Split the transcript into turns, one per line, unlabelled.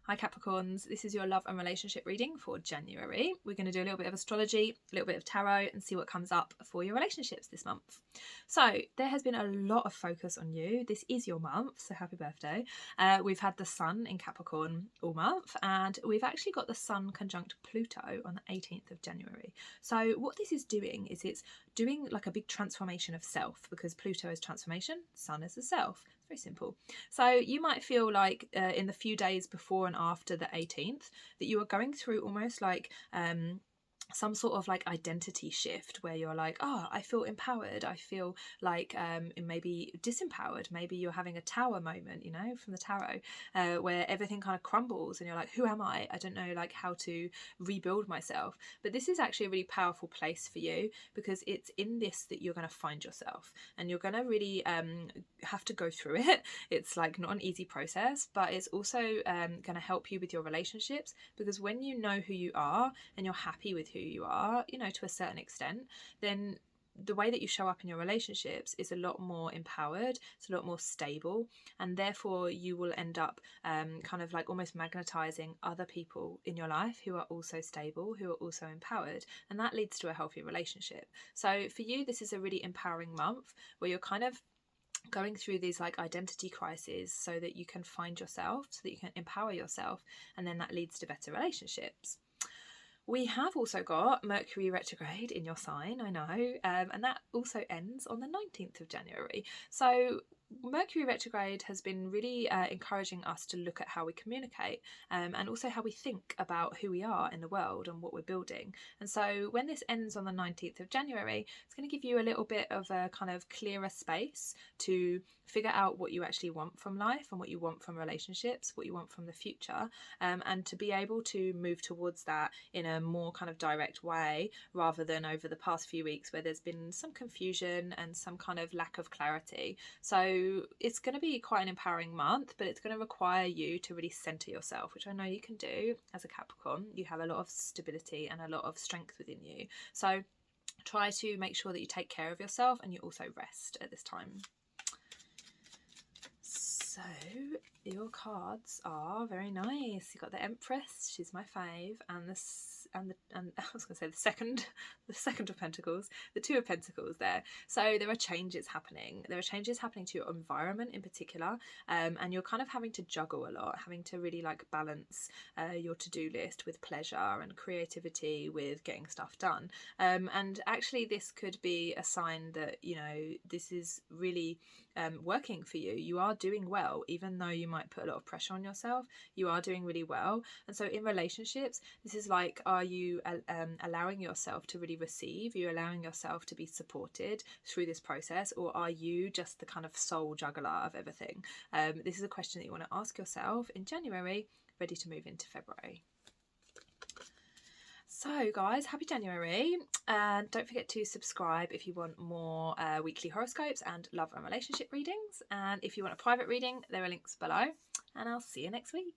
Hi Capricorns, this is your love and relationship reading for January. We're going to do a little bit of astrology, a little bit of tarot and see what comes up for your relationships this month. So there has been a lot of focus on you. This is your month, so happy birthday. We've had the sun in Capricorn all month, and we've actually got the sun conjunct Pluto on the 18th of January. So what this is doing is it's doing like a big transformation of self, because Pluto is transformation, sun is the self. It's very simple. So you might feel like in the few days before and after the 18th that you are going through almost like some sort of like identity shift where you're like, oh, I feel empowered, I feel like maybe disempowered. Maybe you're having a tower moment, you know, from the tarot, where everything kind of crumbles and you're like, who am I don't know like how to rebuild myself. But this is actually a really powerful place for you, because it's in this that you're going to find yourself, and you're going to really have to go through it. It's like not an easy process, but it's also going to help you with your relationships, because when you know who you are and you're happy with who you are, you know, to a certain extent, then the way that you show up in your relationships is a lot more empowered, it's a lot more stable, and therefore you will end up kind of like almost magnetizing other people in your life who are also stable, who are also empowered, and that leads to a healthy relationship. So for you, this is a really empowering month where you're kind of going through these like identity crises so that you can find yourself, so that you can empower yourself, and then that leads to better relationships. We have also got Mercury retrograde in your sign, I know, and that also ends on the 19th of January. So Mercury retrograde has been really encouraging us to look at how we communicate, and also how we think about who we are in the world and what we're building. And so when this ends on the 19th of January, it's going to give you a little bit of a kind of clearer space to figure out what you actually want from life and what you want from relationships, what you want from the future, and to be able to move towards that in a more kind of direct way, rather than over the past few weeks where there's been some confusion and some kind of lack of clarity. So it's going to be quite an empowering month, but it's going to require you to really center yourself, which I know you can do as a Capricorn. You have a lot of stability and a lot of strength within you. So try to make sure that you take care of yourself and you also rest at this time. So your cards are very nice. You've got the Empress, she's my fave, and and I was going to say the second of Pentacles, the Two of Pentacles there. So there are changes happening. There are changes happening to your environment in particular, and you're kind of having to juggle a lot, having to really like balance your to-do list with pleasure and creativity with getting stuff done. And actually this could be a sign that, you know, this is really working for you. You are doing well, even though you might put a lot of pressure on yourself. You are doing really well. And so in relationships, this is like, are you allowing yourself to really receive? Are you allowing yourself to be supported through this process, or are you just the kind of sole juggler of everything? This is a question that you want to ask yourself in January, ready to move into February. So guys, happy January, and don't forget to subscribe if you want more weekly horoscopes and love and relationship readings, and if you want a private reading, there are links below, and I'll see you next week.